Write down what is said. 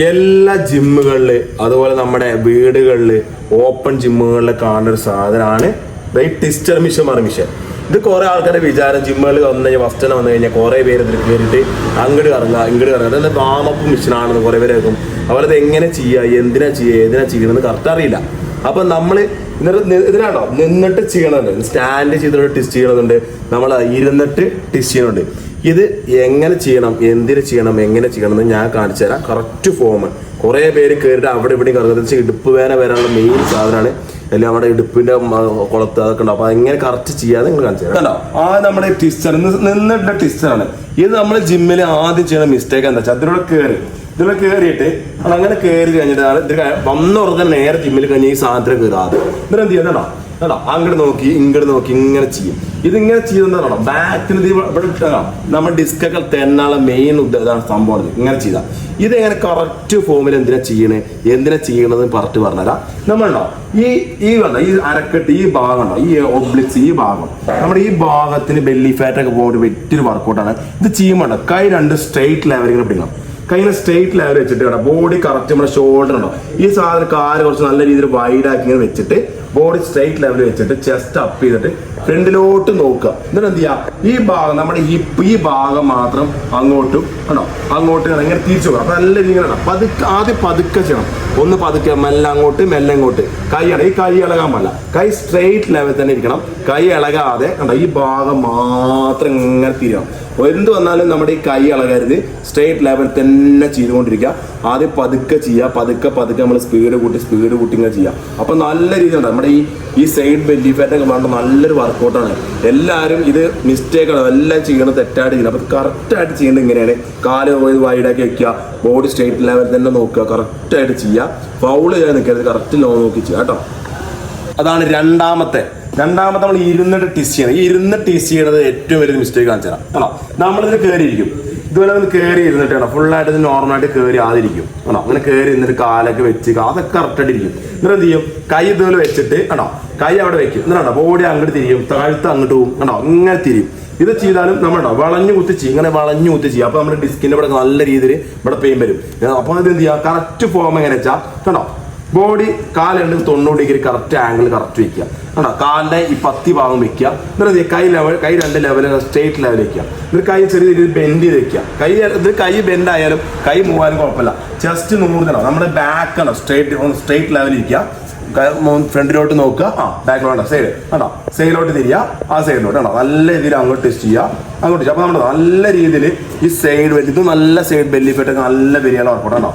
എല്ലാ ജിമ്മുകളിൽ അതുപോലെ നമ്മുടെ വീടുകളിൽ ഓപ്പൺ ജിമ്മുകളിൽ കാണുന്ന ഒരു സാധനമാണ് ഈ ട്വിസ്റ്റർ മിഷൻ മിഷൻ. ഇത് കുറെ ആൾക്കാരുടെ വിചാരം ജിമ്മുകളിൽ വന്നു കഴിഞ്ഞാൽ ഫസ്റ്റ് തന്നെ വന്നു കഴിഞ്ഞാൽ കുറെ പേര് ഇതിൽ കയറിയിട്ട് അങ്ങോട്ട് കറങ്ങുക ഇങ്ങോട്ട് കറങ്ങുക അതെന്താ വാമപ്പ് മിഷനാണെന്ന് കുറെ പേര് കേൾക്കും. അതുപോലെ ഇത് എങ്ങനെ ചെയ്യുക, എന്തിനാ ചെയ്യുക, ഏതിനാ ചെയ്യണമെന്ന് കറക്റ്റ് അറിയില്ല. അപ്പം നമ്മൾ ഇതിനാണോ നിന്നിട്ട് ചെയ്യണതുണ്ട്, സ്റ്റാൻഡ് ചെയ്തിട്ട് ടെസ്റ്റ് ചെയ്യണതുണ്ട്, നമ്മൾ ഇരുന്നിട്ട് ടെസ്റ്റ് ചെയ്യണുണ്ട്. ഇത് എങ്ങനെ ചെയ്യണം, എന്തിനു ചെയ്യണം, എങ്ങനെ ചെയ്യണം എന്ന് ഞാൻ കാണിച്ചു തരാം. Correct form. കുറേ പേര് കയറിയിട്ട് അവിടെ ഇവിടെ കറങ്ങുന്നത് ഇടുപ്പ് വേന വരാനുള്ള മെയിൻ സാധനമാണ്. എല്ലാം നമ്മുടെ ഇടുപ്പിന്റെ കുളത്ത് അതൊക്കെ ഉണ്ടാവും. അപ്പൊ അതെങ്ങനെ കറക്റ്റ് ചെയ്യാതെ നിങ്ങൾ കാണിച്ചു തരാം. കണ്ടോ, ആ നമ്മുടെ ട്വിസ്റ്റർ നിന്നിട്ടുള്ള ട്വിസ്റ്ററാണ്. ഇത് നമ്മൾ ജിമ്മിൽ ആദ്യം ചെയ്യുന്ന മിസ്റ്റേക്ക് എന്താ വെച്ചാൽ ഇതിലൂടെ കയറിയിട്ട് അങ്ങനെ കയറി കഴിഞ്ഞിട്ടാണ് ഇത് വന്നുറങ്ങാൻ നേരെ ജിമ്മിൽ കഴിഞ്ഞ് ഈ സാധനത്തിൽ കയറാതെ ഇതിനെന്ത് ചെയ്യുന്നുണ്ടോ കേട്ടോ, അങ്ങോട്ട് നോക്കി ഇങ്ങോട്ട് നോക്കി ഇങ്ങനെ ചെയ്യും. ഇതിങ്ങനെ ചെയ്യുന്നതാണോ ബാക്കിൽ ഇവിടെ ഇട്ടാ നമ്മുടെ ഡിസ്കൊക്കെ തെന്നാളെ മെയിൻ ഇതാണ് സംഭവം. ഇങ്ങനെ ചെയ്താൽ ഇതെങ്ങനെ കറക്റ്റ് ഫോമിൽ എന്തിനാ ചെയ്യണത് കറക്റ്റ് പറഞ്ഞുതരാം. നമ്മളുണ്ടോ ഈ കണ്ടോ ഈ അരക്കെട്ട് ഈ ഭാഗം ഉണ്ടോ, ഈ ഒബ്ലിക്സ് ഈ ഭാഗം, നമ്മുടെ ഈ ഭാഗത്തിന് ബെല്ലി ഫാറ്റ് ഒക്കെ പോകുന്ന വലിയൊരു വർക്കൗട്ടാണ്. ഇത് ചെയ്യുമ്പോണ്ടോ കൈ രണ്ട് സ്ട്രെയിറ്റ് ലെവൽ ഇങ്ങനെ പിടിക്കണം. കൈയിനെ സ്ട്രെയിറ്റ് ലെവൽ വെച്ചിട്ട് കേട്ടോ ബോഡി കറക്റ്റ് നമ്മുടെ ഷോൾഡർ ഉണ്ടോ ഈ സാധനം കാല് കുറച്ച് നല്ല രീതിയിൽ വൈഡാക്കി ഇങ്ങനെ വെച്ചിട്ട് ബോഡി സ്ട്രെയിറ്റ് ലെവൽ വെച്ചിട്ട് ചെസ്റ്റ് അപ്പ് ചെയ്തിട്ട് ഫ്രണ്ടിലോട്ട് നോക്കുക. എന്നിട്ട് എന്ത് ചെയ്യുക, ഈ ഭാഗം നമ്മുടെ ഈ ഭാഗം മാത്രം അങ്ങോട്ടും ആണോ അങ്ങോട്ട് ഇങ്ങനെ തിരിച്ചു പോകാം. അപ്പൊ നല്ല രീതിയിലാണ് ആദ്യം പതുക്കെ ചെയ്യണം. ഒന്ന് പതുക്കെ മെല്ലെ അങ്ങോട്ട് മെല്ലെ ഇങ്ങോട്ട്. ഈ കൈ ഇളകാൻ പാടില്ല, കൈ സ്ട്രെയിറ്റ് ലെവൽ തന്നെ ഇരിക്കണം. കൈ ഇളകാതെ കണ്ടോ ഈ ഭാഗം മാത്രം ഇങ്ങനെ തിരിയണം. എന്ത് വന്നാലും നമ്മുടെ ഈ കൈ ഇളകരുത്, സ്ട്രെയിറ്റ് ലെവൽ തന്നെ ചെയ്തുകൊണ്ടിരിക്കുക. ആദ്യം പതുക്കെ ചെയ്യുക, പതുക്കെ നമ്മൾ സ്പീഡ് കൂട്ടി ഇങ്ങനെ ചെയ്യുക. അപ്പൊ നല്ല രീതിയിലുണ്ട് നമ്മുടെ ഈ സൈഡ് ബെല്ലി ഫാറ്റ് ഒക്കെ വേണ്ട നല്ലൊരു വർക്കൗട്ടാണ്. എല്ലാവരും ഇത് മിസ്റ്റേക്കാണ്, എല്ലാം ചെയ്യണം തെറ്റായിട്ട് ചെയ്യണം. അപ്പൊ കറക്റ്റായിട്ട് ചെയ്യേണ്ടത് ഇങ്ങനെയാണ്. കാല് വൈഡാക്കി വെക്കുക, ബോഡി സ്ട്രെയിറ്റ് ലെവൽ തന്നെ നോക്കുക, കറക്റ്റായിട്ട് ചെയ്യുക. ഫൗള് ചെയ്യാൻ നിൽക്കരുത്, കറക്റ്റ് നോക്കി ചെയ്യുക കേട്ടോ. അതാണ് രണ്ടാമത്തെ നമ്മൾ ഇരുന്നിട്ട് ടെസ്റ്റ് ചെയ്യണം. ഈ ഇരുന്നിട്ട് ടെസ്റ്റ് ചെയ്യണത് ഏറ്റവും വലിയൊരു മിസ്റ്റേക്ക് കാണിച്ചു തരാം ആണോ. നമ്മളിത് കയറിയിരിക്കും, ഇതുപോലെ ഒന്ന് കയറി ഇരുന്നിട്ട് വേണം ഫുള്ളായിട്ട് ഇത് നോർമലായിട്ട് കയറി ആതിരിക്കും ആണോ. അങ്ങനെ കയറി ഇരുന്നിട്ട് കാലൊക്കെ വെച്ച് അതൊക്കെ കറക്റ്റായിട്ട് ഇരിക്കും. എന്നിട്ട് എന്ത് ചെയ്യും, കൈ ഇതുപോലെ വെച്ചിട്ട് ആണോ കൈ അവിടെ വെക്കും. എന്നിട്ടോ ബോഡി അങ്ങോട്ട് തിരിയും, താഴ്ത്ത് അങ്ങോട്ട് പോകും ആണോ, ഇങ്ങനെ തിരിയും. ഇത് ചെയ്താലും നമ്മളുണ്ടോ വളഞ്ഞു കുത്തി ചെയ്യും, ഇങ്ങനെ വളഞ്ഞു കുത്തി ചെയ്യും. അപ്പൊ നമ്മുടെ ഡിസ്കിന്റെ ഇവിടെ നല്ല രീതിയിൽ ഇവിടെ പെയിൻ വരും. അപ്പൊ ഇത് എന്ത് ചെയ്യുക, കറക്റ്റ് ഫോം എങ്ങനെ വെച്ചാൽ കണ്ടോ ബോഡി കാലുണ്ട് 90 ഡിഗ്രി കറക്റ്റ് ആംഗിൾ കറക്റ്റ് വെക്കുക കേട്ടോ. കാലിന്റെ ഈ 10 ഭാഗം വെക്കുക. എന്നിട്ട് കൈ രണ്ട് ലെവൽ സ്ട്രെയിറ്റ് ലെവൽ വെക്കുക. എന്നിട്ട് കൈ ചെറിയ രീതിയിൽ ബെൻഡ് ചെയ്ത് വെക്കുക. കൈ ബെൻഡ് ആയാലും കൈ മൂവാനും കുഴപ്പമില്ല. ചെസ്റ്റ് നൂറുതണം, നമ്മുടെ ബാക്ക് ആണ് സ്ട്രെയിറ്റ് ലെവൽ ഇരിക്കുക. ഫ്രണ്ടിലോട്ട് നോക്കുക, ബാക്കിലോട്ട് സൈഡ് കേട്ടോ, സൈഡിലോട്ട് തിരിയുക, ആ സൈഡിലോട്ട് കേട്ടോ. നല്ല രീതിയിൽ അങ്ങോട്ട് ടെസ്റ്റ് ചെയ്യുക, അങ്ങോട്ട്. അപ്പൊ നമ്മുടെ നല്ല രീതിയിൽ ഈ സൈഡ് ഇത് നല്ല സൈഡ് ബെല്ലി ഫാറ്റ് നല്ല വലിയ വർക്കൗട്ട് കേട്ടോ.